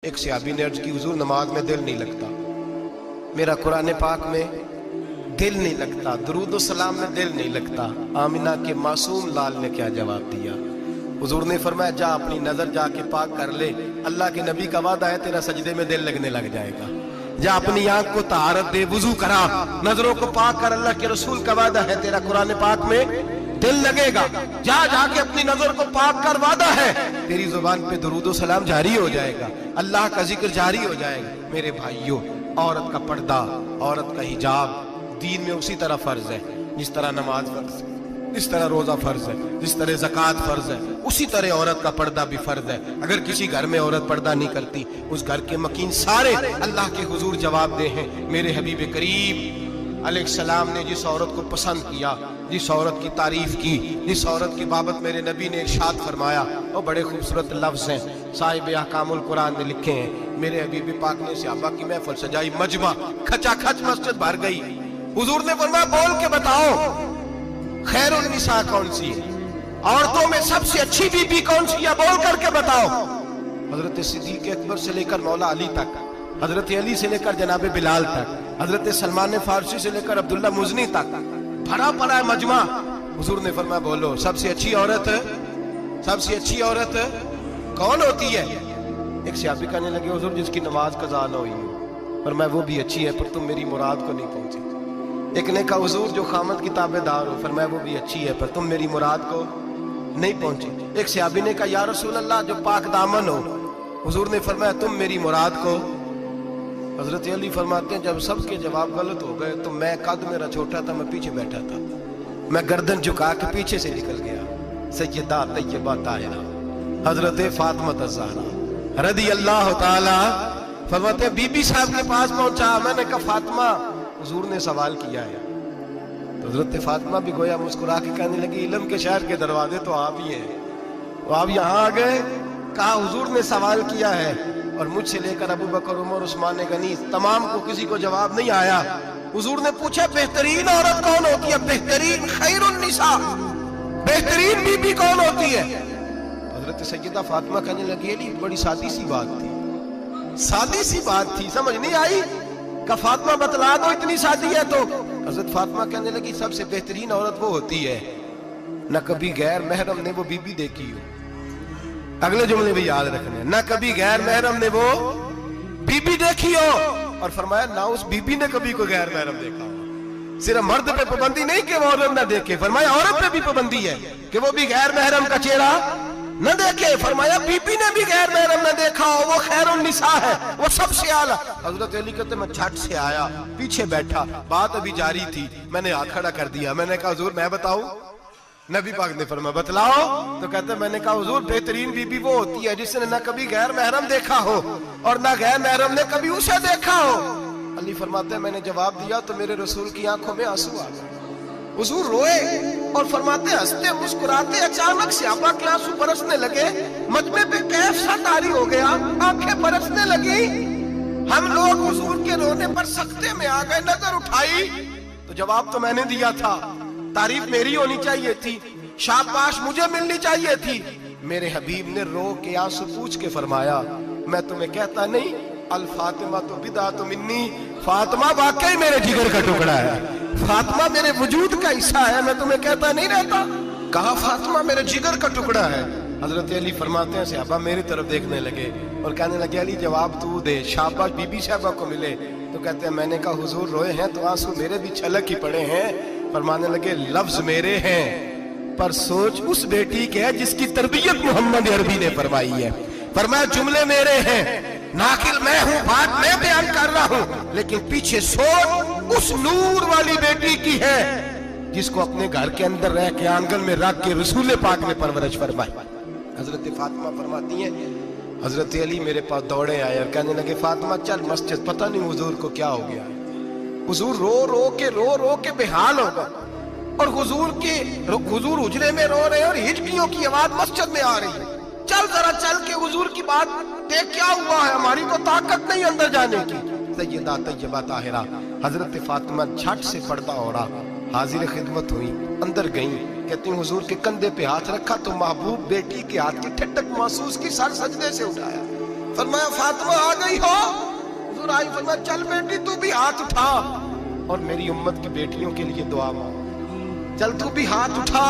ایک صحابی نے عرض کی حضور نماز میں دل نہیں لگتا، میرا قرآن پاک میں دل نہیں لگتا، درود و سلام میں دل نہیں لگتا۔ آمینہ کے معصوم لال نے کیا جواب دیا؟ حضور نے فرمایا جا اپنی نظر جا کے پاک کر لے، اللہ کے نبی کا وعدہ ہے تیرا سجدے میں دل لگنے لگ جائے گا۔ جا اپنی آنکھ کو طہارت دے، وضو کرا، نظروں کو پاک کر، اللہ کے رسول کا وعدہ ہے تیرا قرآن پاک میں دل لگے گا۔ جا جا کے اپنی نظر کو پاک کر، وعدہ ہے تیری زبان پہ درود و سلام جاری ہو جائے گا، اللہ کا ذکر جاری ہو جائے گا۔ میرے بھائیوں، عورت کا پردہ، عورت کا حجاب دین میں اسی طرح فرض ہے جس طرح نماز فرض ہے، جس طرح روزہ فرض ہے، جس طرح زکوٰۃ فرض ہے، اسی طرح عورت کا پردہ بھی فرض ہے۔ اگر کسی گھر میں عورت پردہ نہیں کرتی، اس گھر کے مکین سارے اللہ کے حضور جواب دے ہیں۔ میرے حبیب کریم علیہ السلام نے جس عورت کو پسند کیا، جس عورت کی تعریف کی، جس عورت کی بابت میرے نبی نے ارشاد فرمایا، وہ بڑے خوبصورت لفظ ہیں، صاحب احکام القرآن نے لکھے ہیں۔ میرے حبیب پاک نے صحابہ کی محفل سجائی، مجمع کھچا کھچ مسجد بھر گئی۔ حضور نے فرمایا بول کے بتاؤ خیر النساء کون سی ہے، عورتوں میں سب سے اچھی بی بی کون سی ہے، بول کر کے بتاؤ۔ حضرت صدیق اکبر سے لے کر مولا علی تک، حضرت علی سے لے کر جناب بلال تک، حضرت سلمان فارسی سے لے کر عبداللہ مزنی تک بھرا پڑا ہے مجمع۔ حضور نے فرمایا بولو سب سے اچھی عورت، سب سے اچھی عورت کون ہوتی ہے؟ ایک صحابی کہنے لگے حضور جس کی نماز قضا نہ ہوئی ہو، فرمایا وہ بھی اچھی ہے پر تم میری مراد کو نہیں پہنچے۔ ایک نے کہا حضور جو خامد کی تابع دار ہو، فرمایا وہ بھی اچھی ہے پر تم میری مراد کو نہیں پہنچے۔ ایک صحابی نے کہا یا رسول اللہ جو پاک دامن ہو، حضور نے فرمایا تم میری مراد کو۔ حضرت علی فرماتے ہیں جب سب کے جواب غلط ہو گئے تو میں قد میرا چھوٹا تھا، میں پیچھے بیٹھا تھا، میں گردن جھکا کے پیچھے سے نکل گیا۔ سیدہ طیبہ طاہرہ حضرت فاطمہ الزہرا رضی اللہ تعالی فرماتے ہیں بی بی صاحب کے پاس پہنچا، میں نے کہا فاطمہ حضور نے سوال کیا ہے۔ تو حضرت فاطمہ بھی گویا مسکرا کے کہنے لگی علم کے شہر کے دروازے تو آپ ہی ہیں، تو آپ یہاں آ گئے۔ کہا حضور نے سوال کیا ہے اور مجھ سے لے کر ابو بکر عمر عثمان غنی تمام کو کسی کو جواب نہیں آیا۔ حضور نے پوچھا بہترین عورت کون ہوتی ہے، بہترین خیر النساء بہترین بی بی کون ہوتی ہے؟ حضرت سیدہ فاطمہ کہنے لگی علی بڑی سادی سی بات تھی، سادی سی بات تھی، سمجھ نہیں آئی؟ کہ فاطمہ بتلا دو اتنی سادی ہے تو۔ حضرت فاطمہ کہنے لگی سب سے بہترین عورت وہ ہوتی ہے نہ کبھی غیر محرم نے وہ بی بی دیکھی ہو۔ اگلے جملے بھی یاد رکھنے، نہ کبھی غیر محرم نے وہ بی بی دیکھی ہو، اور فرمایا نہ اس بی بی نے کبھی کوئی غیر محرم دیکھا ہو۔ صرف مرد پہ پابندی نہیں کہ وہ عورت نہ دیکھے، فرمایا عورت پہ بھی پابندی ہے کہ وہ بھی غیر محرم کا چہرہ نہ دیکھے۔ فرمایا بی بی نے بھی غیر محرم نہ دیکھا ہو، وہ خیر النساء ہے، وہ سب سے اعلیٰ۔ حضرت علی کہتے میں جھٹ سے آیا، پیچھے بیٹھا، بات ابھی جاری تھی، میں نے ہاتھ کھڑا کر دیا، میں نے کہا حضور میں بتاؤں؟ نبی پاک نے فرمایا بتلاؤ۔ تو کہتے میں نے کہا حضور بہترین بی بی وہ ہوتی ہے جس نے نہ کبھی غیر محرم دیکھا ہو اور نہ غیر محرم نے کبھی اسے دیکھا ہو۔ علی فرماتے ہیں میں نے جواب دیا تو میرے رسول کی آنکھوں میں آنسو آ گئے، حضور روئے اور فرماتے ہنستے مسکراتے اچانک صحابہ کے آنسو برسنے لگے، مجمع پہ کیف سا طاری ہو گیا، آنکھیں برسنے لگی۔ ہم لوگ حضور کے رونے پر سکتے میں آ گئے، نظر اٹھائی تو جواب تو میں نے دیا تھا، تعریف میری ہونی چاہیے تھی، شاباش مجھے ملنی چاہیے تھی۔ میرے حبیب نے رو کے آنسو پوچھ کے فرمایا میں تمہیں کہتا نہیں الفاطمہ تو بدعۃ منی، فاطمہ واقعی میرے جگر کا ٹکڑا ہے، فاطمہ میرے وجود کا حصہ ہے، میں تمہیں کہتا نہیں رہتا؟ کہا فاطمہ میرے جگر کا ٹکڑا ہے۔ حضرت علی فرماتے ہیں صحابہ میری طرف دیکھنے لگے اور کہنے لگے علی جواب تو دے، شاباش بی بی صاحبہ کو ملے۔ تو کہتے ہیں میں نے کہا حضور روئے ہیں تو آنسو میرے بھی چھلک ہی پڑے ہیں۔ فرمانے لگے لفظ میرے ہیں پر سوچ اس بیٹی کے ہے جس کی تربیت محمد عربی نے فرمائی ہے۔ فرمایا جملے میرے ہیں، ناقل میں ہوں، بات میں بیان کر رہا ہوں، لیکن پیچھے سوچ اس نور والی بیٹی کی ہے جس کو اپنے گھر کے اندر رہ کے آنگن میں رکھ کے رسول پاک نے پرورش فرمائی۔ حضرت فاطمہ فرماتی ہیں حضرت علی میرے پاس دوڑے آئے اور کہنے لگے فاطمہ چل مسجد، پتہ نہیں حضور کو کیا ہو گیا۔ حضور رو رو کے بحال ہو گئے اور حضور حجرے میں رو رہے ہیں اور ہچکیوں کی آواز مسجد میں آ رہی ہے۔ چل ذرا چل کے حضور کی بات دیکھ کیا ہوا ہے، ہماری تو طاقت نہیں اندر جانے کی۔ سیدہ طیبہ طاہرہ حضرت فاطمہ جھٹ سے پردہ اوڑھا، حاضر خدمت ہوئی، اندر گئیں، کہتی ہیں حضور کے کندھے پہ ہاتھ رکھا تو محبوب بیٹی کے ہاتھ کی ٹھٹک محسوس کی، سر سجدے سے اٹھایا फरमाया फातिमा आ गई हो? हुजूर आई, फरमाया चल बेटी तू भी हाथ उठा और मेरी उम्मत की बेटियों के लिए दुआ मांग। चल तू भी हाथ उठा,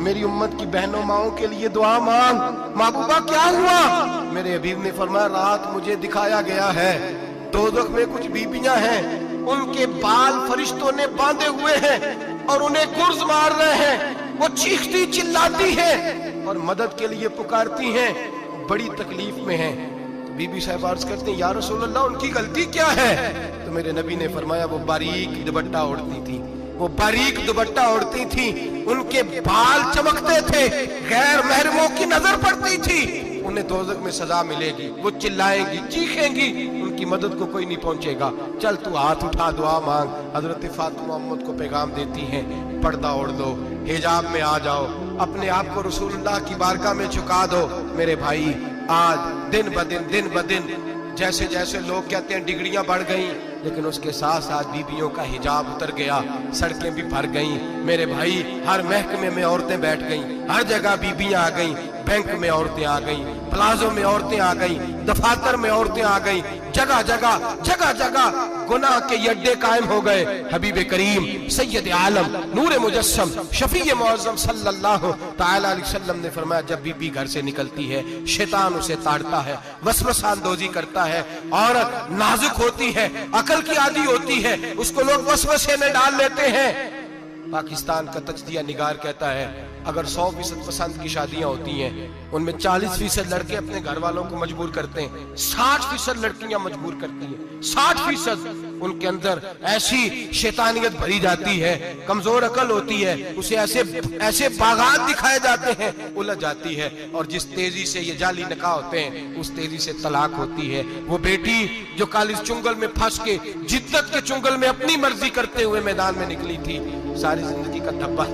मेरी उम्मत की बहनों माओं के लिए दुआ मांग। महबूबा क्या हुआ? मेरे हबीब ने फरमाया रात मुझे दिखाया गया है दोज़ख में कुछ बीबियां हैं, उनके बाल फरिश्तों ने बांधे हुए हैं और उन्हें गुर्ज मार रहे हैं। वो चीखती चिल्लाती हैं और मदद के लिए पुकारती हैं, बड़ी तकलीफ में हैं। तो बीबी साहब अर्ज करती हैं या रसूल अल्लाह उनकी गलती क्या है? तो मेरे नबी ने फरमाया वो बारीक दुपट्टा ओढ़ती थी, वो बारीक दुपट्टा ओढ़ती थी, उनके बाल चमकते थे, गैर महरमों की नजर पड़ती थी, उन्हें दोज़ख में सजा मिलेगी, वो चिल्लाएंगी चीखेंगी, उनकी मदद को कोई नहीं पहुंचेगा। चल तू हाथ उठा दुआ मांग। हजरत फातिमा उम्मत को पैगाम देती हैं, पर्दा ओढ़ लो, हिजाब में आ जाओ, अपने आप को रसूलुल्लाह की बारगाह में झुका दो। मेरे भाई आज दिन ब दिन जैसे जैसे लोग कहते हैं डिग्रियां बढ़ गई, लेकिन उसके साथ साथ बीबियों का हिजाब उतर गया, सड़कें भी भर गईं। मेरे भाई हर महकमे में औरतें बैठ गईं, हर जगह बीबियां आ गईं, बैंक में औरतें आ गईं, प्लाजो में औरतें आ गईं, दफातर में औरतें आ गईं, जगह जगह गुनाह के अड्डे कायम हो गए। हबीब करीम सैयद आलम नूर मुजस्सम शफी मुअज़्ज़म सल्लल्लाहु तआला अलैहि वसल्लम ने फरमाया जब बीबी घर से निकलती है शैतान उसे ताड़ता है, वसवसा अंदोज़ी करता है, औरत नाजुक होती है, अकल की आदी होती है, उसको लोग वसवसे में डाल लेते हैं। पाकिस्तान का तजदिया निगार कहता है अगर 100% पसंद की शादियां होती हैं उनमें 40% लड़के अपने घर वालों को मजबूर करते हैं, 60% लड़कियां मजबूर करती हैं, 60% उनके अंदर ऐसी शैतानियत भरी जाती है, कमजोर अकल होती है, उसे ऐसे बागात दिखाए जाते हैं, उलझ जाती है, और जिस तेजी से ये जाली निकाह होते हैं उस तेजी से तलाक होती है। वो बेटी जो कल इस चुंगल में फंस के जिद्दत के चुंगल में अपनी मर्जी करते हुए मैदान में निकली थी, सारी जिंदगी का धब्बा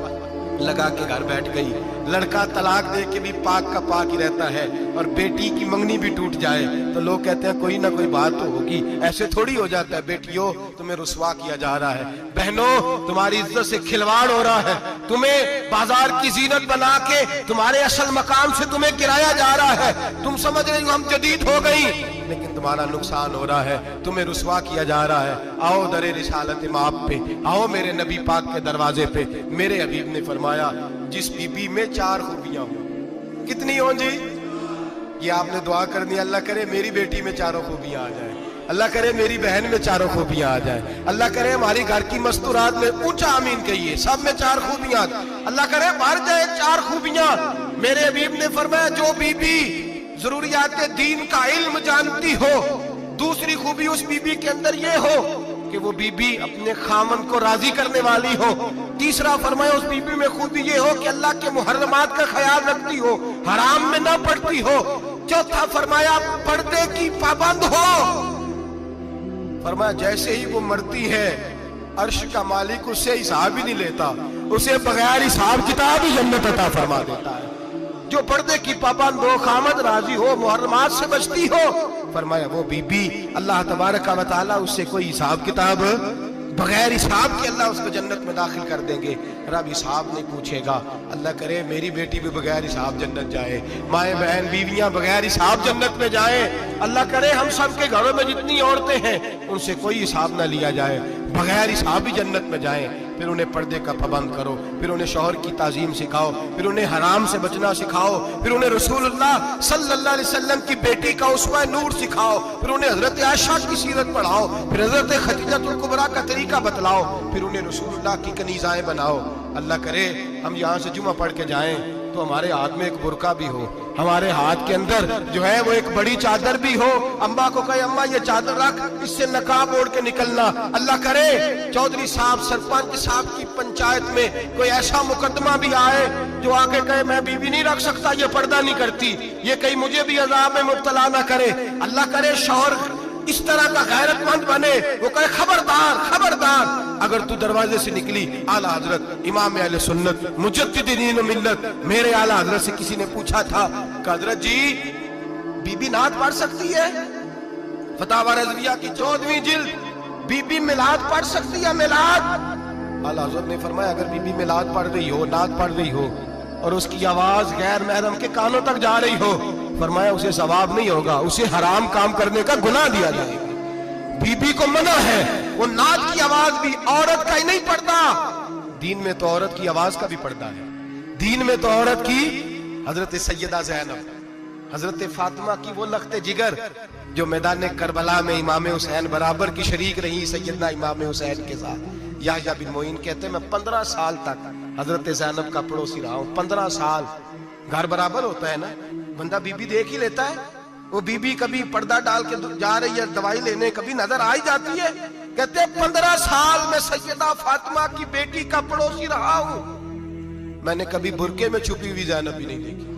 लगा के घर बैठ गई। लड़का तलाक दे के भी पाक का पाक ही रहता है, और बेटी की मंगनी भी टूट जाए तो लोग कहते हैं कोई ना कोई बात तो होगी, ऐसे थोड़ी हो जाता है। बेटियों तुम्हें रुसवा किया जा रहा है, बहनों तुम्हारी इज्जत से खिलवाड़ हो रहा है, तुम्हें बाजार की जीनत बना के तुम्हारे असल मकाम से तुम्हें गिराया जा रहा है। तुम समझ रही हो हम जदीद हो गई, लेकिन तुम्हारा नुकसान हो रहा है, तुम्हें रुसवा किया जा रहा है। आओ दरे रिसालत माप पे, आओ मेरे नबी पाक के दरवाजे पे। मेरे हबीब ने फरमाया जिस बीबी में 4 खूबियां हो, कितनी हो जी? ये आपने दुआ करनी, अल्लाह करे मेरी बेटी में 4 खूबियां आ जाए, अल्लाह करे मेरी बहन में 4 खूबियां आ जाए, अल्लाह करे हमारी घर की मस्तूरात में, ऊंचा आमीन कहिए, सब में 4 खूबियां, अल्लाह करे भर जाए 4 खूबियां। मेरे हबीब ने फरमाया जो बीबी जरूरियात दीन का इल्म जानती हो, दूसरी खूबी उस बीबी के अंदर ये हो कि वो बीबी अपने खामन को राजी करने वाली हो, तीसरा फरमाया उस बीबी में खूबी ये हो कि अल्लाह के मुहर्रमात का ख्याल रखती हो, हराम में ना पड़ती हो, चौथा फरमाया पर्दे की पाबंद हो। फरमाया जैसे ही वो मरती है अर्श का मालिक उससे हिसाब ही नहीं लेता, उसे बगैर हिसाब किताब ही जन्नत अता फरमा देता है। जो पर्दे की पाबंद हो, खामद राजी हो, मुहर्रमात से बचती हो, फरमाया वो बीबी अल्लाह तबारक व तआला उससे कोई हिसाब किताब बगैर हिसाब के अल्लाह उसको जन्नत में दाखिल कर देंगे। रब हिसाब नहीं पूछेगा। अल्लाह करे मेरी बेटी भी बगैर हिसाब जन्नत जाए, माए बहन बीवियां बगैर हिसाब जन्नत में जाए। अल्लाह करे हम सब के घरों में जितनी औरतें हैं उनसे कोई हिसाब ना लिया जाए, बगैर हिसाब ही जन्नत में जाए। फिर उन्हें पर्दे का पाबंद करो, फिर उन्हें शौहर की ताजीम सिखाओ, फिर उन्हें हराम से बचना सिखाओ, फिर उन्हें रसूलुल्लाह सल्लल्लाहु अलैहि वसल्लम की बेटी का उस्वा नूर सिखाओ, फिर उन्हें हजरत आयशा की सीरत पढ़ाओ, फिर हजरत खदीजतुल कुबरा का तरीका बतलाओ, फिर उन्हें रसूलुल्लाह की कनीज़ाएं बनाओ। अल्लाह करे हम यहाँ से जुमा पढ़ के जाएं तो हमारे हाथ में एक बुरका भी हो, हमारे हाथ के अंदर जो है वो एक बड़ी चादर भी हो। अम्मा को कहे अम्मा ये चादर रख, इससे नकाब ओढ़ के निकलना। अल्लाह करे चौधरी साहब सरपंच साहब की पंचायत में कोई ऐसा मुकदमा भी आए जो आके कहे मैं बीवी नहीं रख सकता, ये पर्दा नहीं करती, ये कहीं मुझे भी अजाब में मुब्तला ना करे। अल्लाह करे शौहर इस तरह का गैरतमंद बने, वो कहे खबरदार खबरदार, अगर तू दरवाजे से निकली आला हजरत इमाम अहले सुन्नत मुजद्दिद दीन मिल्लत मेरे आला हजरत से किसी ने पूछा था कि हजरत जी बीबी नात पढ़ सकती है? फतावा रज़विया की 14वीं जिल्द, बीबी मिलाद पढ़ सकती है? मिलाद आला हजरत ने फरमाया अगर बीबी मिलाद पढ़ रही हो, नात पढ़ रही हो और उसकी आवाज गैर महरम के कानों तक जा रही हो, फरमाया उसे सवाब नहीं होगा, उसे हराम काम करने का गुनाह दिया जाएगा। बीबी को मना है, वो नाद की आवाज भी औरत का ही नहीं पड़ता, दीन में तो औरत की आवाज का भी पड़ता है। दीन में तो औरत की हजरत सैयदा ज़ैनब, हजरत फातिमा की वो लख्ते जिगर जो मैदान करबला में इमाम हुसैन बराबर की शरीक रही सैयदना इमाम हुसैन के साथ। याह्या बिन मोइन कहते मैं 15 साल तक हजरत ज़ैनब का पड़ोसी रहा हूं। 15 साल, घर बराबर होता है ना, बंदा बीबी देख ही लेता है। वो बीबी कभी पर्दा डाल के जा रही है दवाई लेने, कभी नजर आ ही जाती है। कहते हैं 15 साल में सैयदा फातिमा की बेटी का पड़ोसी रहा हूं, मैंने कभी बुरके में छुपी हुई ज़ैनब भी नहीं देखी।